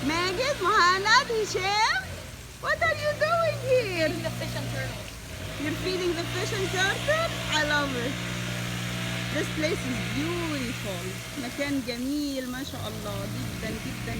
Magid, Mohanad, Hisham, what are you doing here? Feeding the fish and turtles. You're feeding the fish and turtle? I love it. This place is beautiful. مكان جميل ما شاء الله جدا جدا